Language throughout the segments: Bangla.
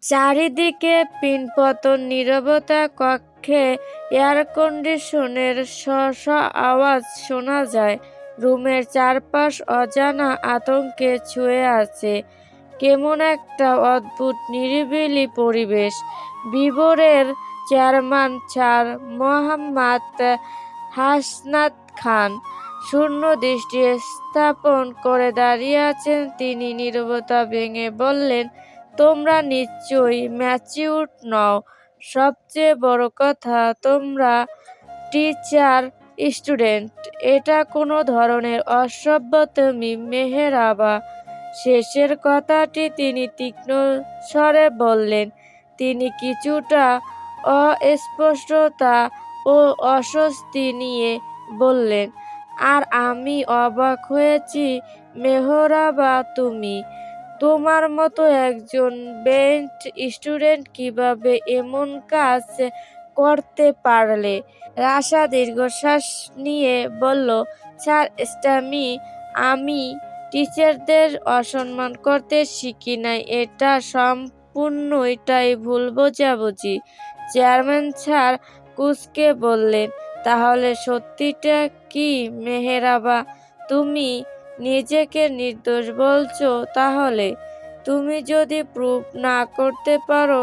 চারিদিকে পিনপতন নীরবতা, কক্ষে এয়ার কন্ডিশনের শ আওয়াজ শোনা যায়। রুমের চারপাশ অজানা আতঙ্কে ছুঁয়ে আছে। কেমন একটা অদ্ভুত নিরিবিলি পরিবেশ। বিবরের চেয়ারম্যান স্যার মোহাম্মদ হাসনাত খান শূন্য দৃষ্টি স্থাপন করে দাঁড়িয়ে আছেন। তিনি নীরবতা ভেঙে বললেন, তোমরা নিশ্চয়ই ম্যাচিউর নও। সবচেয়ে বড় কথা, তোমরা টিচার স্টুডেন্ট। এটা কোনো ধরনের অসভ্যতামি মেহেরাবা। শেষের কথাটি তিনি তীক্ষ্ণ স্বরে বললেন। তিনি কিছুটা অস্পষ্টতা ও অস্বস্তি নিয়ে বললেন, আর আমি অবাক হয়েছি মেহরাবা, তুমি তোমার মতো একজন ব্রেন্ট স্টুডেন্ট কিভাবে এমন কাজ করতে পারলে। রাশা দীর্ঘশ্বাস নিয়ে বলল, স্যার স্ট্যামি, আমি টিচারদের অসম্মান করতে শিখি নাই। এটা সম্পূর্ণটাই ভুল বোঝাবুঝি। চেয়ারম্যান স্যার কুঁচকে বললেন, তাহলে সত্যিটা কি মেহেরাবা? তুমি নিজেকে নির্দোষ বলছো তাহলে? তুমি যদি প্রুভ না করতে পারো,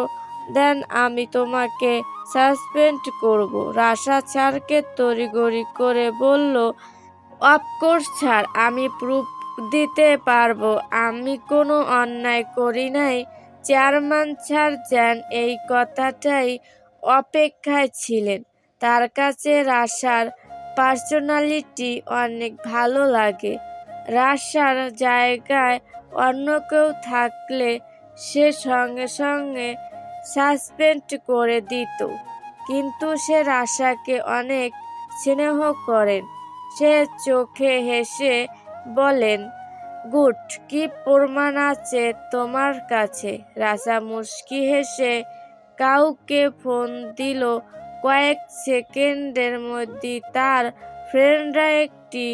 দেন আমি তোমাকে সাসপেন্ড করব। রাশা স্যারকে তড়িঘড়ি করে বলল, অফকোর্স স্যার, আমি প্রুফ দিতে পারবো। আমি কোনো অন্যায় করি নাই। চেয়ারম্যান স্যার যেন এই কথাটাই অপেক্ষায় ছিলেন। তার কাছে রাশার পার্সোনালিটি অনেক ভালো লাগে। রাশার জায়গায় অন্য কেউ থাকলে সে সঙ্গে সঙ্গে সাসপেন্ড করে দিত, কিন্তু সে রাশাকে অনেক স্নেহ করেন। সে চোখে হেসে বলেন, গুড, কি প্রমাণ আছে তোমার কাছে? রাশা মুচকি হেসে কাউকে ফোন দিল। কয়েক সেকেন্ডের মধ্যেই তার ফ্রেন্ডরা একটি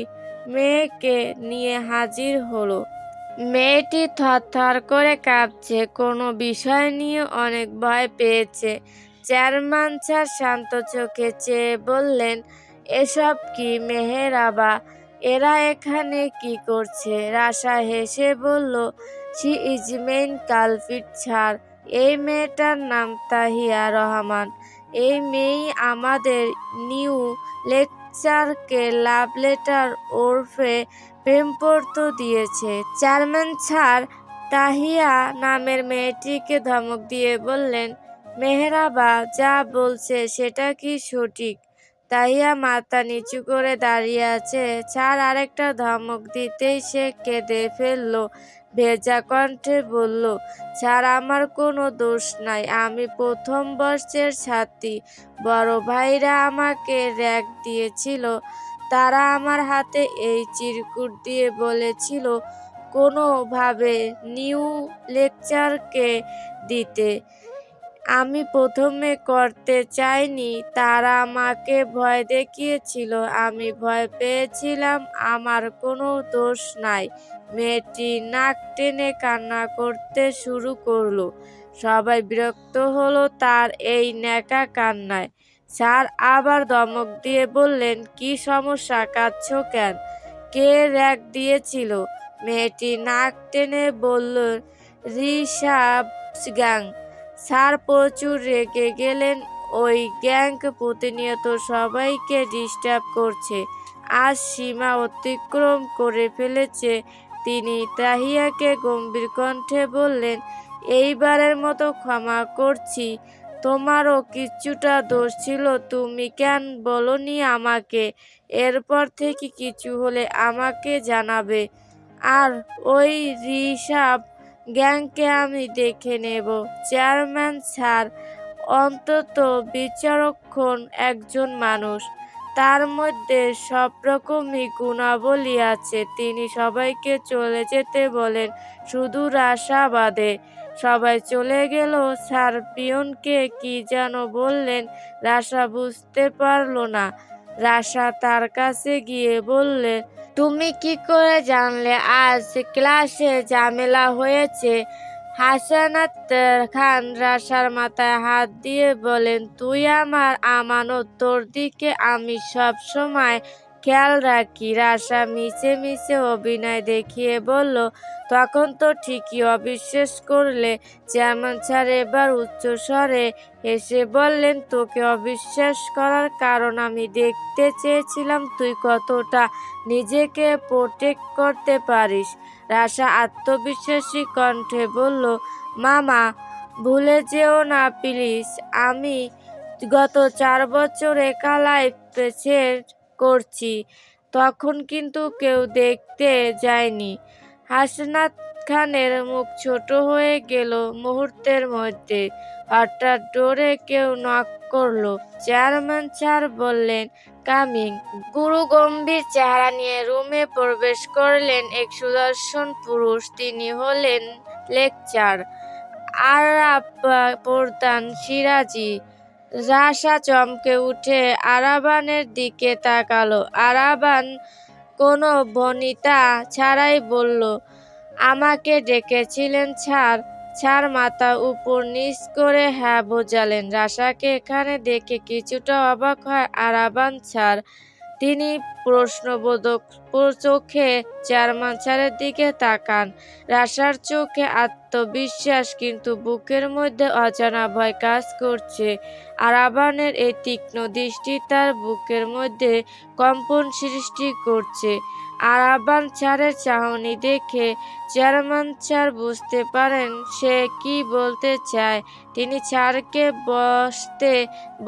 মেয়েকে নিয়ে হাজির হলো। মেয়েটি থরথর করে কাঁপছে, কোনো বিষয় নিয়ে অনেক ভয় পেয়েছে। চেয়ারম্যান স্যার শান্ত চোখে চেয়ে বললেন, এসব কি মেহেরাবা? এরা এখানে কি করছে? রাশা হেসে বলল, she is main culprit sir. এই মেয়েটার নাম তাহিয়া রহমান। এই মেয়েই আমাদের নিউ লেকচারকে লাভ লেটার ওরফে প্রেমপত্র দিয়েছে। চেয়ারম্যান স্যার তাহিয়া নামের মেয়েটিকে ধমক দিয়ে বললেন, মেহেরাবা যা বলছে সেটা কি সঠিক? তাহিয়া মাথা নিচু করে দাঁড়িয়ে আছে। স্যার আরেকটা ধমক দিতেই সে কেঁদে ফেলল। ভেজা কণ্ঠে বলল, স্যার, আমার কোনো দোষ নাই। আমি প্রথম বর্ষের ছাত্রী। বড় ভাইরা আমাকে র‍্যাগ দিয়েছিল। তারা আমার হাতে এই চিরকুট দিয়ে বলেছিল কোনোভাবে নিউ লেকচারকে দিতে। আমি প্রথমে করতে চাইনি। তারা আমাকে ভয় দেখিয়েছিল। আমি ভয় পেয়েছিলাম। আমার কোনো দোষ নাই। মেয়েটি নাক টেনে কান্না করতে শুরু করলো। সবাই বিরক্ত হলো তার এই ন্যাকা কান্নায়। স্যার আবার ধমক দিয়ে বললেন, কি সমস্যা, কাঁদছো কেন? কে র‍্যাগ দিয়েছিল? মেয়েটি নাক টেনে বলল, ঋষভস গ্যাং। স্যার প্রচুর রেগে গেলেন। ওই গ্যাং প্রতিনিয়ত সবাইকে ডিস্টার্ব করছে। আজ সীমা অতিক্রম করে ফেলেছে। তিনি তাহিয়াকে গম্ভীর কণ্ঠে বললেন, এইবারের মতো ক্ষমা করছি। তোমারও কিছুটা দোষ ছিল। তুমি কেন বলোনি আমাকে? এরপর থেকে কিছু হলে আমাকে জানাবে। আর ওই ঋষভ গ্যাংকে আমি দেখে নেব। চেয়ারম্যান স্যার অত্যন্ত বিচক্ষণ একজন মানুষ। তার মধ্যে সব রকমই গুণাবলী আছে। তিনি সবাইকে চলে যেতে বলেন, শুধু রাশা বাদে। সবাই চলে গেল। স্যার পিয়নকে কি যেন বললেন। রাশা বুঝতে পারল না। রাশা তার কাছে গিয়ে বললে, তুমি কি করে জানলে আজ ক্লাসে ঝামেলা হয়েছে? হাসানাত খান রাশার মাথায় হাত দিয়ে বলেন, তুই আমার আমানত, তোর দিকে আমি সব সময় খেয়াল রাখি। রাশা মিছে মিছে অভিনয় দেখিয়ে বলল, তখন তো ঠিকই অবিশ্বাস করলে। চেয়ারম্যান স্যার এবার উচ্চস্বরে হেসে বললেন, তোকে অবিশ্বাস করার কারণ আমি দেখতে চেয়েছিলাম তুই কতটা নিজেকে প্রোটেক্ট করতে পারিস। রাশা আত্মবিশ্বাসী কণ্ঠে বলল, মামা ভুলে যেও না প্লিজ, আমি গত 4 বছর একা লাইফ সেট করছি, তখন কিন্তু কেউ দেখতে যায়নি। হাসনাত খানের মুখ ছোট হয়ে গেল মুহূর্তের মধ্যে। হঠাৎ ডোরে কেউ নক করলো। চেয়ারম্যান স্যার বললেন, কামিং। গুরু গম্ভীর চেহারা নিয়ে রুমে প্রবেশ করলেন এক সুদর্শন পুরুষ। তিনি হলেন লেকচার আরাব প্রধান সিরাজি। রাশা চমকে উঠে আরাবানের দিকে তাকালো। আরাবান কোনো বনিতা ছাড়াই বলল, আমাকে ডেকেছিলেন স্যার? স্যার মাথা উপর নিচ করে হ্যাঁ বোঝালেন। রাশাকে এখানে দেখে কিছুটা অবাক হয় আরাবান স্যার। তিনি প্রশ্নবোধক চোখে চেয়ারম্যান স্যারের দিকে তাকান। রাশার চোখে আত্মবিশ্বাস, কিন্তু বুকের মধ্যে অজানা ভয় কাজ করছে। আরাবানের এই তীক্ষ্ণ দৃষ্টি তার বুকের মধ্যে কম্পন সৃষ্টি করছে। আরাবান স্যারের চাহনি দেখে চেয়ারম্যান স্যার বুঝতে পারেন সে কি বলতে চায়। তিনি স্যারকে বসতে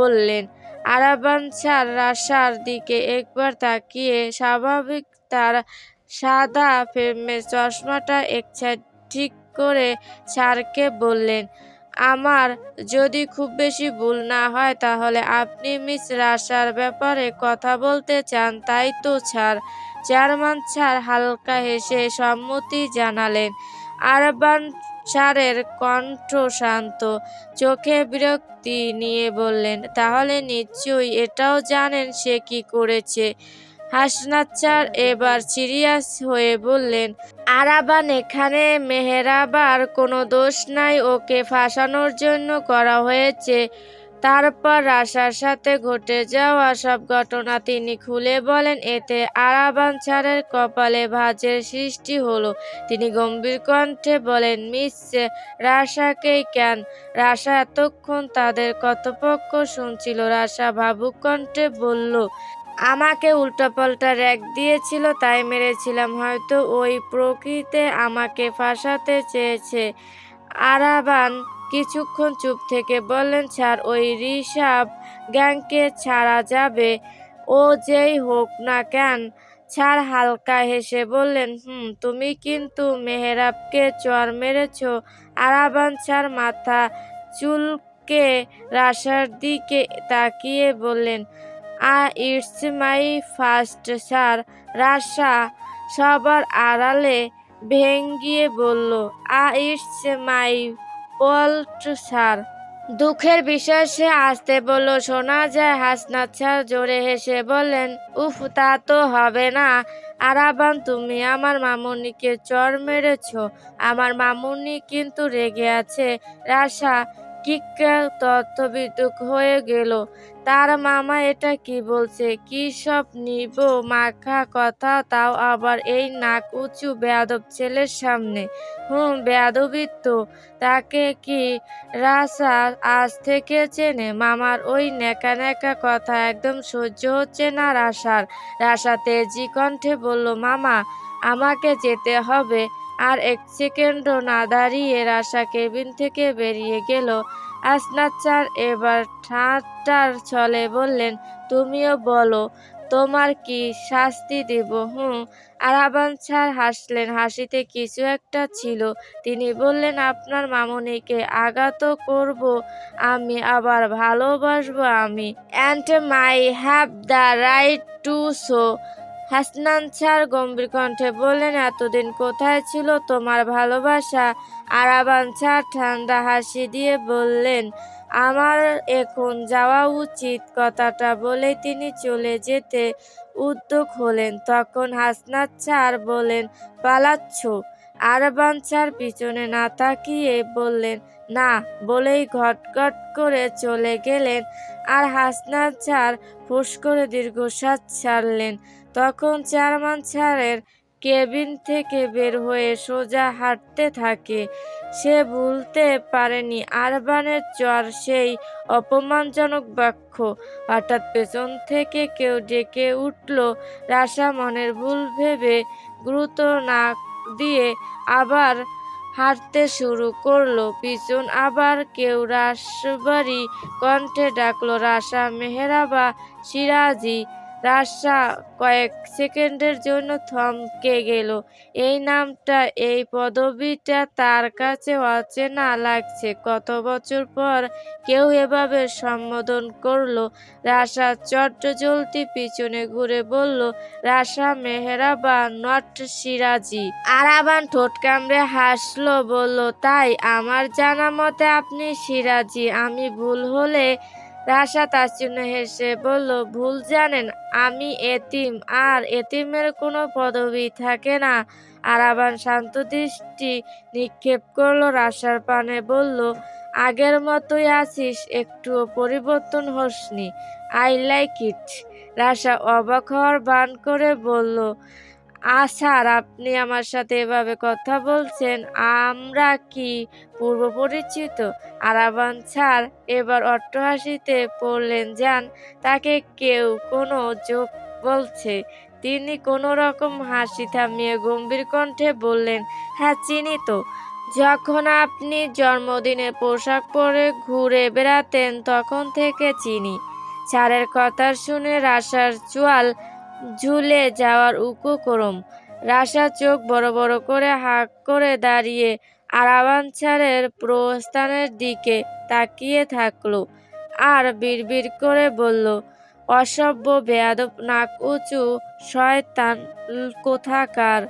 বললেন। আরাবান স্যার রাশার দিকে একবার তাকিয়ে স্বাভাবিক তার সাদা ফ্রেমের চশমাটা এক সাইড ঠিক করে স্যারকে বললেন, আমার যদি খুব বেশি ভুল না হয় তাহলে আপনি মিস রাশার ব্যাপারে কথা বলতে চান, তাই তো স্যার? চেয়ারম্যান স্যার হালকা হেসে সম্মতি জানালেন। আরাবান স্যারের কণ্ঠ শান্ত, চোখে বিরক্তি নিয়ে বললেন, তাহলে নিশ্চয়ই এটাও জানেন সে কি করেছে? হাসনাত স্যার এবার সিরিয়াস হয়ে বললেন, আরাবান এখানে মেহেরাবার কোনো দোষ নাই, ওকে ফাঁসানোর জন্য করা হয়েছে। তারপর রাশার সাথে ঘটে যাওয়া সব ঘটনা তিনি খুলে বলেন। এতে আরাবান স্যারের কপালে ভাঁজের সৃষ্টি হলো। তিনি গম্ভীর কণ্ঠে বলেন, মিস রাশাকেই কেন? রাশা এতক্ষণ তাদের কথোপকথন শুনছিল। রাশা ভাবুক কণ্ঠে বলল, আমাকে উল্টোপাল্টা র‍্যাগ দিয়েছিল, তাই মেরেছিলাম। হয়তো ওই প্রকৃতিতে আমাকে ফাঁসাতে চেয়েছে। আরাবান কিছুক্ষণ চুপ থেকে বললেন, স্যার ওই ঋষভ গ্যাংকে ছাড়া যাবে, ও যেই হোক না কেন? স্যার হালকা হেসে বললেন, তুমি কিন্তু মেহেরাবকে চড় মেরেছ। আরাবান স্যার মাথা চুলকে রাশার দিকে তাকিয়ে বললেন, ইটস মাই ফার্স্ট স্যার। রাশা সবার আড়ালে ভেঙিয়ে বলল, ইটস মাই ফল্ট স্যার। দুঃখের বিষয় সে আসতে বলল, শোনা যায়। হাসনাত স্যার জোরে হেসে বললেন, উফ, তা তো হবে না। আরাবান, তুমি আমার মামুনিকে চড় মেরেছ। আমার মামুনি কিন্তু রেগে আছে। রাশা কিক্কা তথ্যবিতুক হয়ে গেল। তার মামা এটা কি বলছে? কি সব নিব মাখা কথা, তাও আবার এই নাক উঁচু বেয়াদব ছেলের সামনে। বেয়াদবি তো। তাকে কি রাশা আজ থেকে চেনে? মামার ওই ন্যাকা ন্যাকা কথা একদম সহ্য হচ্ছে না রাশার। রাশা তেজি কণ্ঠে বলল, মামা আমাকে যেতে হবে। আর এক সেকেন্ডও না দাঁড়িয়ে রাশা কেবিন থেকে বেরিয়ে গেল। হাসনাত স্যার এবার ঠাট্টার ছলে বললেন, তুমিও বলো, তোমার কি শাস্তি দেব? আরাবান স্যার হাসলেন, হাসিতে কিছু একটা ছিল। তিনি বললেন, আপনার মামুনিকে আঘাত করব আমি, আবার ভালোবাসবো আমি। And my have the right to so. Hasnat sir গম্ভীর কণ্ঠে বললেন, এতদিন কোথায় ছিল তোমার ভালোবাসা? আরাবান স্যার ঠান্ডা হাসি দিয়ে বললেন, আমার এখন যাওয়া উচিত। কথাটা বলে তিনি চলে যেতে উদ্যোগ হলেন। তখন হাসনাত স্যার বলেন, পালাচ্ছ? আরবান স্যার পিছনে না তাকিয়ে বললেন না বলেই ঘটঘট করে চলে গেলেন। আর হাসনাত স্যার ফুস করে দীর্ঘশ্বাস ছাড়লেন। তখন চেয়ারম্যান স্যারের কেবিন থেকে বের হয়ে সোজা হাঁটতে থাকে। সে ভুলতে পারেনি আরবানের জ্বর সেই অপমানজনক বাক্য। হঠাৎ পেছন থেকে কেউ ডেকে উঠল। রাশা মনের ভুল ভেবে গুরুত্ব না দিয়ে আবার হাঁটতে শুরু করলো। পিছন আবার কেউ রাশভারী কণ্ঠে ডাকলো, রাশা মেহরাবা সিরাজি। রাশা কয়েক সেকেন্ডের জন্য থমকে গেল। এই নামটা, এই পদবিটা তার কাছে অচেনা লাগছে। কত বছর পর কেউ এভাবে সম্বোধন করলো। রাশা চটজলদি পিছনে ঘুরে বলল, রাশা মেহরাবা, নট সিরাজি। আরাবান ঠোঁট কামড়ে হাসলো, বলল, তাই আমার জানা মতে আপনি সিরাজি। আমি ভুল হলে? রাশা তাচ্ছিল্য হেসে বলল, ভুল জানেন, আমি এতিম, আর এতিমের কোনো পদবি থাকে না। আরাবান শান্ত দৃষ্টি নিক্ষেপ করলো রাশার পানে, বলল, আগের মতোই আছিস, একটুও পরিবর্তন হসনি। I like it. রাশা অবাক হওয়ার ভান করে বলল, স্যার, আপনি আমার সাথে এভাবে কথা বলছেন, আমরা কি পূর্ব পরিচিত? আরাবান স্যার এবার অট্টহাসিতে পড়লেন, যান, তাকে কেউ কোনো জোক বলছে। তিনি কোনো রকম হাসি থামিয়ে গম্ভীর কণ্ঠে বললেন, হ্যাঁ চিনি তো। যখন আপনি জন্মদিনের পোশাক পরে ঘুরে বেড়াতেন তখন থেকে চিনি। স্যারের কথা শুনে রাশার চোয়াল ঝুলে যাওয়ার উপক্রম। রাশা চোখ বড় বড় করে হাঁ করে দাঁড়িয়ে আরাবান স্যারের প্রস্থানের দিকে তাকিয়ে থাকলো। আর বিড়বিড় করে বলল, অসভ্য, বেয়াদব, নাক উঁচু শয়তান কোথাকার।